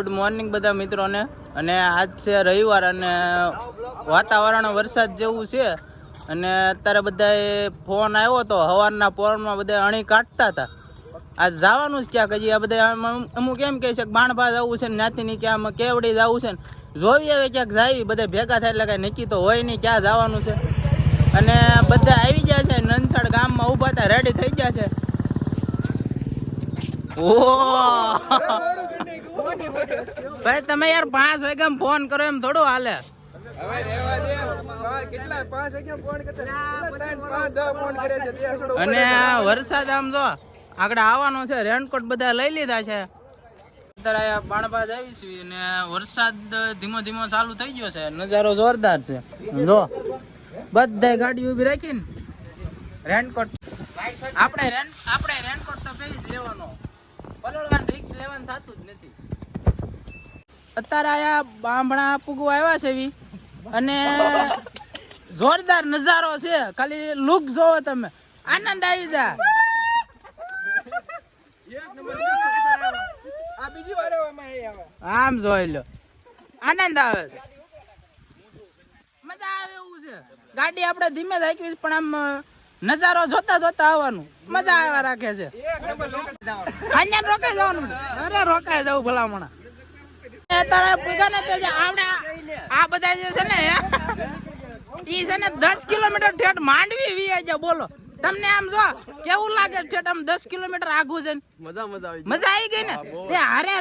Good morning બધા મિત્રોને. અને આજ છે રવિવાર અને વાતાવરણ વરસાદ જેવું છે. અને અત્યારે બધાએ ફોન આવ્યો તો સવારના પોરમાં બધા અણી કાઢતા હતા. આજ જવાનું જ ક્યાંક હજી આ બધા અમુક એમ કહે છે કે બાણભા જવું છે ને ત્યાંથી ક્યાં કેવડી જવું છે ને જોવી હવે ક્યાંક જાવી બધા ભેગા થાય એટલે કાંઈ નક્કી તો હોય નહીં ક્યાં જવાનું છે. અને બધા આવી ગયા છે નંદસાડ ગામમાં ઊભા હતા, રેડી થઈ ગયા છે. ભાઈ તમે યાર 5 વાગ્યા ફોન કરો એમ થોડું હાલે. અને વરસાદ આમ જો આગળ આવવાનો છે, રેનકોટ બધા લઈ લીધા છે. અત્યારે બાણબાજ આવી છે અને વરસાદ ધીમો ધીમો ચાલુ થઈ ગયો છે. નજારો જોરદાર છે. જો બધા ગાડી ઉભી રાખીને રેનકોટ આપણે રેનકોટ તો પહેરી જ લેવાનો, પલળવાનું રિક્સ લેવાનું થતું જ નથી. અત્યારે આયા બામણા પૂગવા આવ્યા છે અને જોરદાર નજારો છે. ખાલી લુક જોવો તમે, આનંદ આવી જા. આમ જોઈ લો, આનંદ આવે છે, મજા આવે એવું છે. ગાડી આપણે ધીમે રાખવી પણ આમ નજારો જોતા જોતા આવવાનું, મજા આવ્યા રાખે છે. અહીંયા રોકાઈ જવાનું. અરે રોકાઈ જવું ભલામણા. અત્યારે પૂજા ને આ બધા જે છે ને ઈ છે ને 10 કિલોમીટર ઠેઠ માંડવી વી ગયા. બોલો તમને આમ જો કેવું લાગે ઠેઠ આમ 10 કિલોમીટર આઘું છે. મજા આવી ગઈ ને. હારે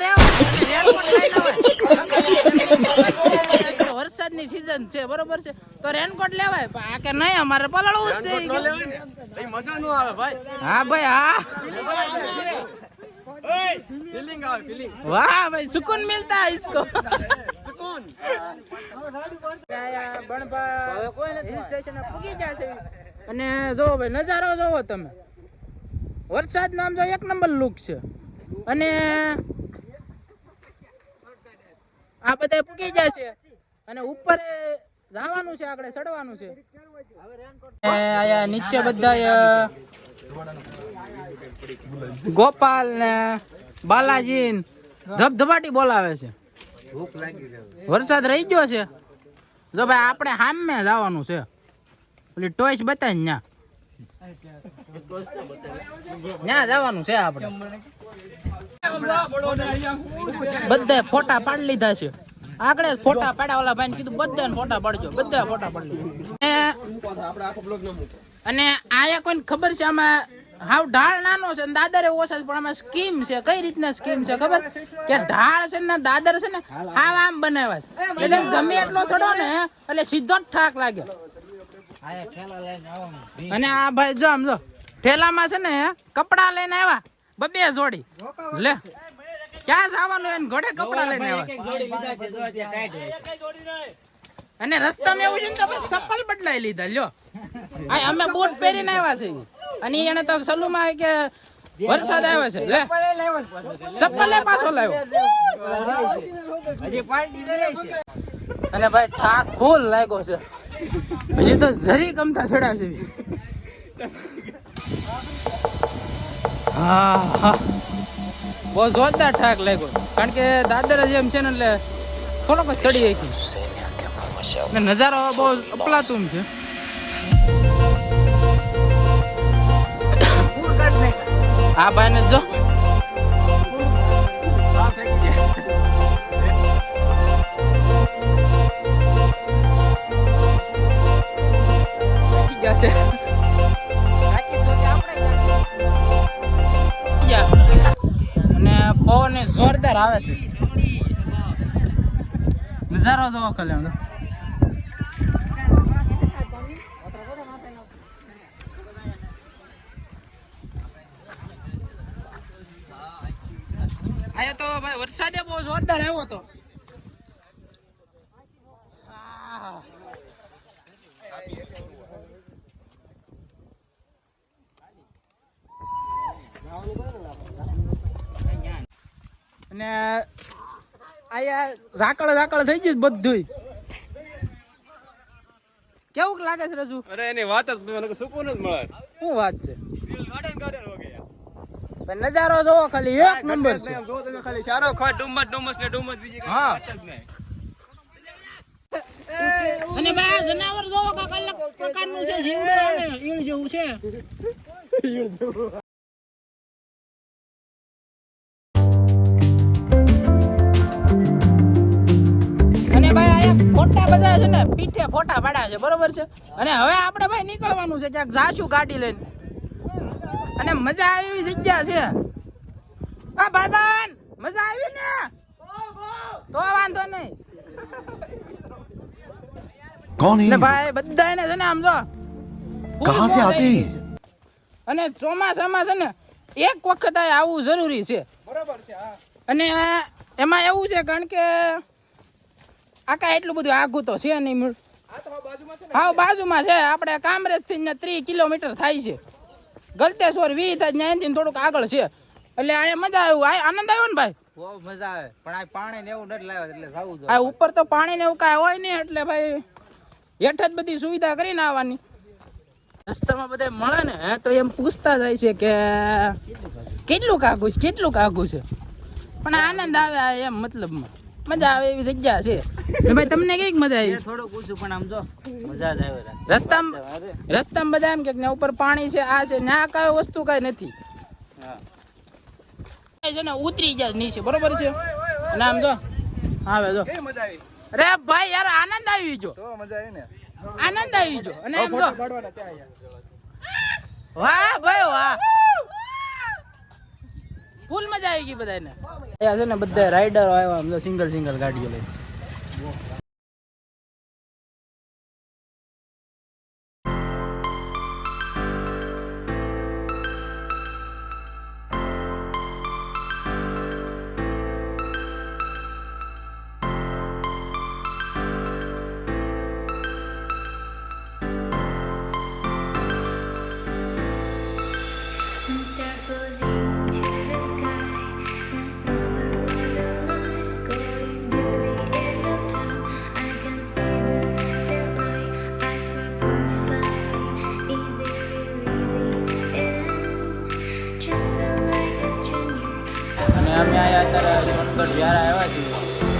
વરસાદ ની સીઝન છે, બરોબર છે, તો રેનકોટ લેવાય. આ કે નહીં અમારે પલળવું છે. મજા નો આવે ભાઈ. હા ભાઈ હા, फीलिंग आओ फीलिंग. वाह भाई सुकून मिलता है इसको. सुकून. આયા બણભા હિલ સ્ટેશન પૂગી ગયા છે. અને જો ભાઈ નજારો જોવો તમે, વરસાદ નો આમ જો એક નંબર લુક છે. અને આ બધા પૂગી ગયા છે અને ઉપર જવાનું છે, આગળ ચડવાનું છે. આયા નીચે બધા ગોપાલ ને બાલાજી ધબધબાટી બોલાવે છે. વરસાદ રહી ગયો છે. જો ભાઈ આપણે સામે જવાનું છે, ઓલી ટોયસ બતાવી ન્યા જવાનું છે. આપણે બધા ફોટા પાડી લીધા છે. આગળ ફોટા પાડ્યા, ઓલા ભાઈ કીધું બધાને ફોટા પાડજો, બધા ફોટા પાડી લીધા. અને આયા કોઈને ખબર છે આમાં હાવ ઢાળ નાનો છે ને દાદર એ ઓછા છે, પણ આમાં સ્કીમ છે. કઈ રીતના સ્કીમ છે ખબર કે ઢાળ છે ને દાદર છે ને હાવ આમ બનાવ્યા છે, એટલે ગમે એટલો ચડો ને એટલે સીધો જ ઠાક લાગે. અને આ ભાઈ જો આમ જો ઠેલામાં છે ને કપડા લઈને આવ્યા 2 જોડી. લે ક્યાં જવાનું એને ઘોડે કપડા લઈને આવ્યા. અને રસ્તામાં એવું છે ને તો ચપ્પલ બદલાઈ લીધા. લ્યો અમે બૂટ પહેરીને આવ્યા છે. અને એને તો સલુમાં કે વરસાદ આવ્યો છે, લે ચપ્પલ પાછો લાવ્યો. અને ભાઈ ઠાક ફૂલ લાગ્યો છે. હજી તો જરી ગમતા ચડ્યા છે. હા બહુ જોરદાર ઠાક લાગ્યો, કારણ કે દાદર જેમ છે ને એટલે થોડોક ચડી ગઈ. નજારો બહુ અપલાતું છે. આ ભાઈ ને જો અને પવન જોરદાર આવે છે. નજારો જોવો ખાલી. આયા તો ભાઈ વરસાદે બહુ જોરદાર આવ્યો હતો. અને આયા ઝાકળ થઈ ગયું બધું. કેવું લાગે છે રજુ? અરે એની વાત જ મને સુકૂન જ મળે. શું વાત છે? નજારો જોવો ખાલી એક નંબર છે. જો તમે ખાલી સારો ખા ડુમસ ને બીજી કઈ વાત જ નહીં. અને ભાઈ આ જનાવર જોવો કાક અલગ પ્રકારનું છે, જીવડો આવે ઈળ જેવું છે. અને ભાઈ આયા ફોટા બધા છે ને પીઠે ફોટા પાડ્યા છે, બરોબર છે. અને હવે આપણે ભાઈ નીકળવાનું છે, ક્યાંક જાશું ગાડી લઈને. અને મજા આવી એવી જગ્યા છે. આ ભાઈબંધ મજા આવી ને તો વાંધો નહીં. कौन है? ભાઈ બધા એને છે ને આમ જો कहाँ से आते हैं? અને ચોમાસામાં છે ને એક વખત આ આવવું જરૂરી છે, બરાબર છે. હા અને એમાં એવું છે કારણ કે આકા એટલું બધું આઘું તો છે નહીં મળે. આ તો બાજુમાં છે ને. હાવ બાજુમાં છે. આપણે કામરેજ થી 30 કિલોમીટર થાય છે. ગલતેશ્વર 20 થાય ત્યાંથી થોડુંક આગળ છે. એટલે અહીંયા મજા આવ્યું. આનંદ આવ્યો ને ભાઈ? બહુ મજા આવે, પણ આ પાણી ને એવું નથી લાવ્યા એટલે જાવું જોઈએ. આ ઉપર તો પાણી ને એવું કાંઈ હોય નહીં, એટલે ભાઈ હેઠ જ બધી સુવિધા કરીને આવવાની. રસ્તામાં બધા મળે ને તો એમ પૂછતા જાય છે કે કેટલું કાગું છે, કેટલું કાગું છે. પણ આનંદ આવે એમ, મતલબમાં મજા આવે એવી જગ્યા છે. ભાઈ તમને કઈક મજા આવી? થોડું પૂછું પણ આમ જો મજા જ આવે. રસ્તામાં બધા એમ કે ઉપર પાણી છે, આ છે ને આ કઈ વસ્તુ કઈ નથી. છે ને ઉતરી ગયા નીચે, બરોબર છે. અને આમ જો આવે જો, કેવી મજા આવી? અરે ભાઈ યાર આનંદ આવી ગયો, તો મજા આવી ને. આનંદ આવી ગયો. અને એમ જો પાડવાના ત્યાં વાહ ભાઈ વાહ, ફૂલ મજા આવી ગઈ બધાને. અહીંયા છે ને બધા રાઈડરો આવ્યા, આમ સિંગલ ગાડીઓ લઈ. Star flows into the sky. The summer was alive, going to the end of time. I can see the daylight. Eyes were perfect. Is it really the end? Just so like a stranger. So અને અમે આયા અત્યારે સોનગઢ વ્યારા આવ્યા છીએ,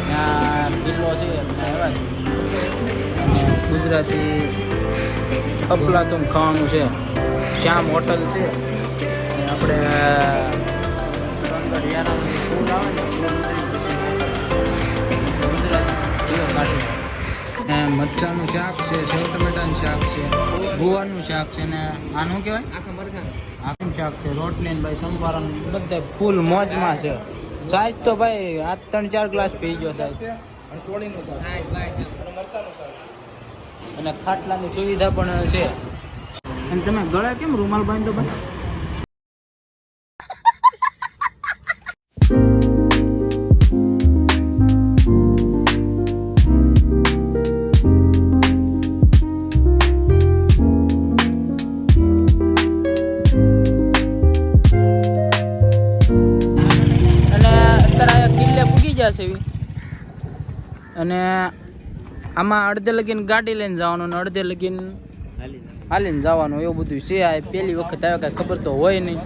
ત્યાં કિલ્લો છે, અમે આવ્યા છીએ. ગુજરાતી અફલાતુન ખાવાનું છે, શ્યામ હોટલ છે. આપણે સોનગઢ વ્યારાનું ફૂડ આવે ને મરચાનું શાક છે, સેવ ટમેટાનું શાક છે, ગુવારનું શાક છે, ને આનું કહેવાય આખું શાક છે, રોટલી ને ભાઈ સંભારા બધા ફૂલ મોજમાં છે. સાઈઝ તો ભાઈ આ 3-4 ગ્લાસ પી ગયો સાઈઝ. અને સોળીનું શાક અને મરચાનું શાક અને ખાટલાની સુવિધા પણ છે. અને તમે ગળે કેમ રૂમાલ બાંધો ભાઈ? અને આમાં અડધે લગીને ગાડી લઈને જવાનું અને અડધે લગીને હાલીને જવાનું, એવું બધું છે. આ પહેલી વખત આવે કાંઈ ખબર તો હોય નહીં.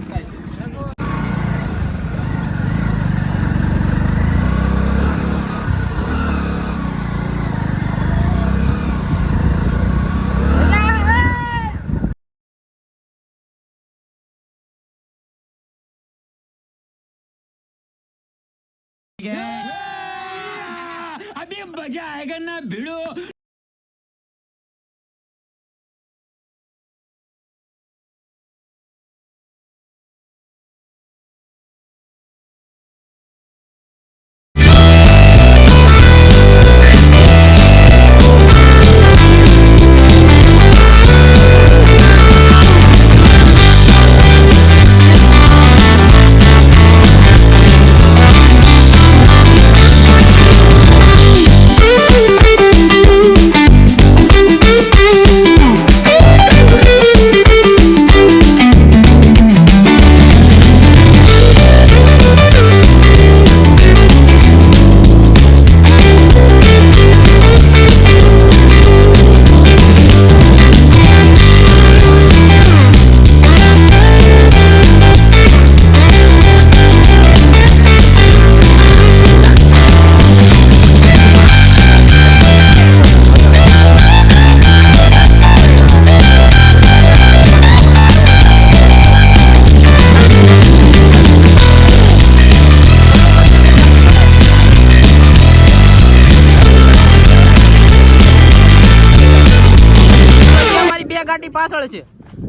अभी मजा आएगा ना भिड़ो. ગાડી પાછળ છે.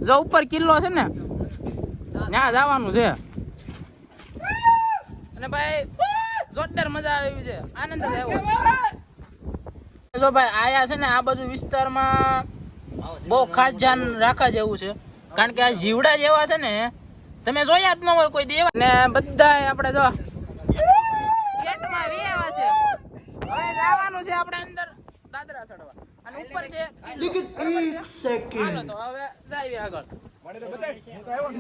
જો ઉપર કિલ્લો છે ને ત્યાં જવાનું છે. અને ભાઈ જોરદાર મજા આવી છે, આનંદ જ આવ્યો. જો ભાઈ આયા છે ને આ બાજુ વિસ્તારમાં બહુ ખાસ ધ્યાન રાખવા જેવું છે, કારણ કે આ જીવડા જેવા છે ને તમે જોયા જ ન હોય કોઈ દેવા. ને બધા આપણે જો ગેટમાં વેવા છે. હવે જવાનું છે આપણે અંદર દાદરા ચડવા અને ઉપર છે. હાલો તો હવે જાઈએ આગળ.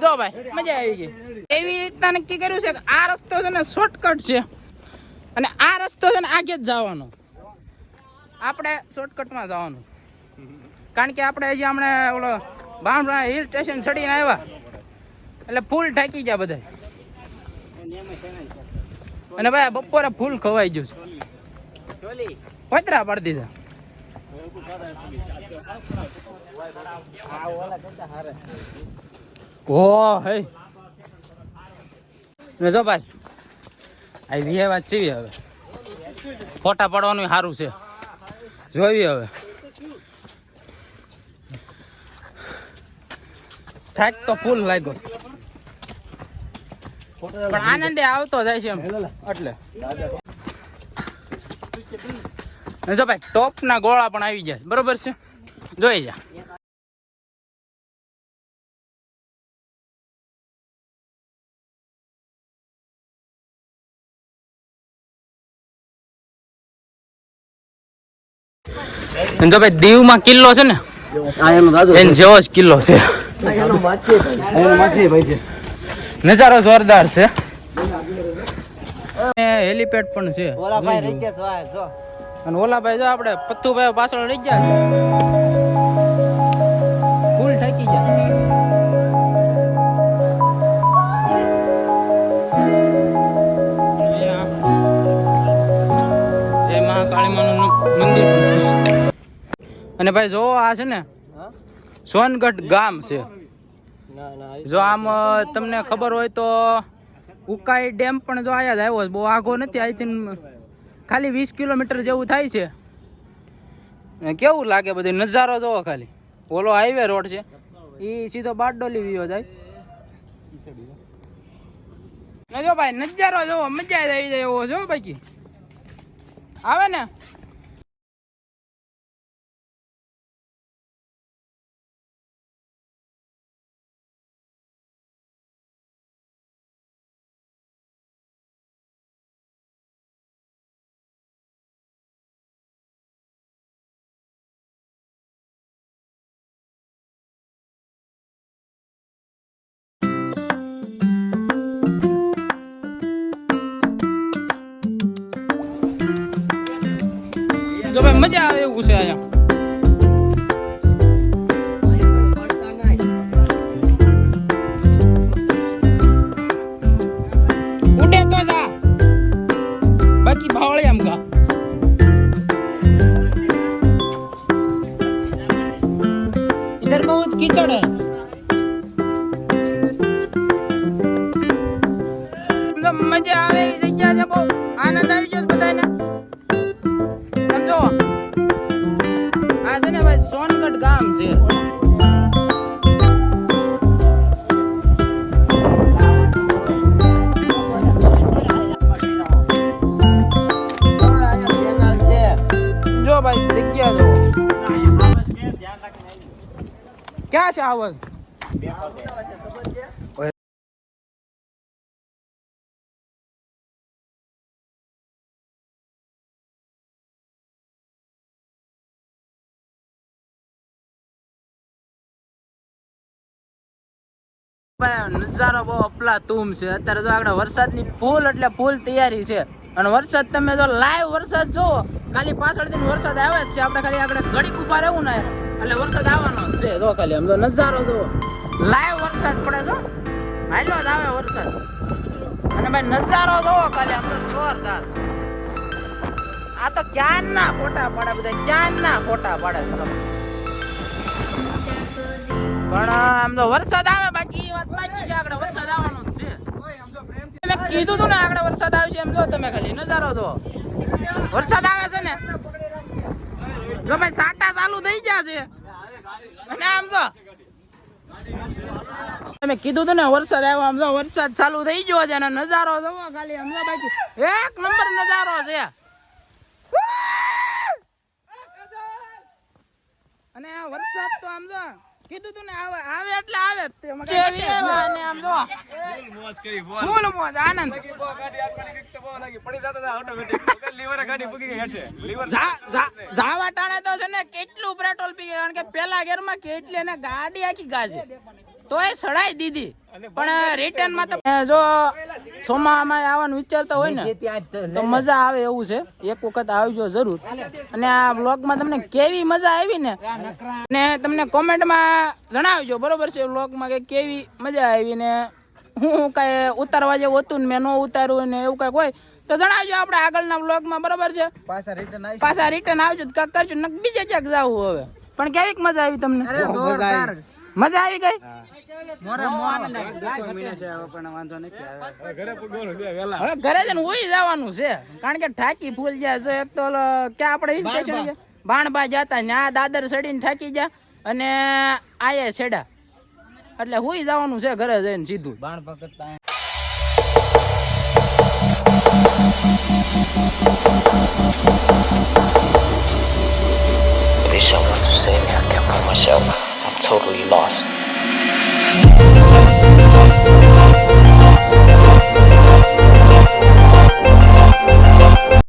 જો ભાઈ મજા આવી ગઈ. એવી રીતના નક્કી કર્યું છે કે આ રસ્તો છે ને શોર્ટકટ છે અને આ રસ્તો છે ને આગે જ જવાનો. આપણે શોર્ટકટમાં જવાનું, કારણ કે આપણે હજી હમણે ઓલો બામણા હિલ સ્ટેશન ચડીને આવ્યા એટલે ફૂલ ઢાંકી ગયા બધા. અને ભાઈ બપોરે ફૂલ ખવાઈ ગયું છે, પતરા પાડી દીધા. ઓ હે જો ભાઈ આવી એ વાત છે. હવે ફોટા પાડવાનું સારું છે, જોઈએ હવે. થાક તો ફૂલ લાગ્યો પણ આનંદે આવતો જાય છે એમ. એટલે જો ભાઈ ટોપ ના ગોળા પણ આવી જાય, બરોબર છે, જોઈ જા. જો ભાઈ દીવમાં કિલ્લો છે ને એન જેવો જ કિલ્લો છે. નજારો જોરદાર છે. હેલીપેડ પણ છે. અને ઓલા ભાઈ જો આપણે પથ્થુભાઈ પાછળ રહી ગયા છે, ફૂલ ઠાકી ગયા. જય મહાકાળી માનું મંદિર. અને ભાઈ જો આ છે ને સોનગઢ ગામ છે. જો આમ તમને ખબર હોય તો ઉકાઈ ડેમ પણ જો આયા જ આવ્યો, બહુ આઘો નથી. અહીંથી ખાલી 20 કિલોમીટર જેવું થાય છે. કેવું લાગે બધું નજારો જોવો ખાલી. ઓલો હાઈવે રોડ છે એ સીધો બારડોલી વિયો જાય. જો ભાઈ નજારો જોવો, મજા આવી જાય એવો જો બાકી આવે ને. જો ભાઈ મજા આવે એવું છે અહીંયા. ઉડે તો જા, બાકી ભાવળે આમ કા. इधर बहुत कीचड़ है. મજા આવે એવી જગ્યા છે, બહુ આનંદ આવી ગયો બધાને. સમજો આ છે ને ભાઈ સોનગઢ ગામ છે. જો ભાઈ જગ્યા જો ક્યાં છે આવાજ. નજારો બહુ અફલાતુમ છે. અત્યારે જો આગળ વરસાદની ફૂલ એટલે ફૂલ તૈયારી છે. અને વરસાદ તમે જો લાઈવ વરસાદ જોવો, ખાલી પાછળથી વરસાદ આવે જ છે. આપણે ખાલી આગળ ઘડીક ઉભા રહેવું ને એટલે વરસાદ આવવાનો છે. જો ખાલી આમ તો નજારો જોવો, લાઈવ વરસાદ પડે છો, હાલ્યો જ આવે વરસાદ. અને ભાઈ નજારો જોવો ખાલી આમ તો જોરદાર. આ તો ક્યાં ના ફોટા પાડે બધા, ક્યાં ના ફોટા પાડે. પણ આમ તો વરસાદ આવે, બાકી વાત બાકી છે. આગળ વરસાદ આવવાનો જ છે. મેં કીધું તું ને આગળ વરસાદ આવશે એમ. જો તમે ખાલી નજારો જો, વરસાદ આવે છે ને. જો ભાઈ સાટા ચાલુ થઈ ગયા છે અને આમ જો મેં કીધું તું ને વરસાદ આવ્યો. આમ જો વરસાદ ચાલુ થઈ ગયો છે અને નજારો જોવો ખાલી. આમ જો બાકી એક નંબર નજારો છે. અને આ વરસાદ તો આમ જો કીધું તું ને આવે આવે એટલે આવે જ તે. જેવી એવા અને આમ જો ફૂલ મોજ આનંદ. જાવા ટાણે તો છે ને કેટલું પેટ્રોલ પી ગયા, કારણ કે પેલા ગેરમાં કેટલી એને ગાડી આખી ગાજે તો એ સડાઈ દીધી. પણ રિટર્ન માં તો જો સોમામાં આવવાનું વિચારતા હોય ને તો મજા આવે એવું છે. એક વખત આવજો જરૂર. અને આ વ્લોગમાં તમને કેવી મજા આવી ને તમને કોમેન્ટમાં જણાવજો, બરોબર છે? વ્લોગમાં કે કેવી મજા આવી ને હું કઈ ઉતારવા જેવું હતું ને મેં ન ઉતાર્યું ને એવું કઈક હોય તો જણાવજો આપણે આગળના વ્લોગમાં, બરોબર છે? પાછા રિટર્ન આવજો કાક કરજો ને બીજે ક્યાંક જવું હવે. પણ કેવીક મજા આવી તમને? મજા આવી ગઈ? હવે ઘરે જઈને ઉઈ જવાનું છે, કારણ કે ઠાકી ફૂલ જાય. જો એક તો ક્યાં આપણે હિલ સ્ટેશન છે બાણબા જતા ને આ દાદર ચડીને ઠાકી જાય અને આયે છેડા, એટલે હુઈ જવાનું છે ઘરે જઈને સીધું. Please someone to save me. I can't find myself. I'm totally lost.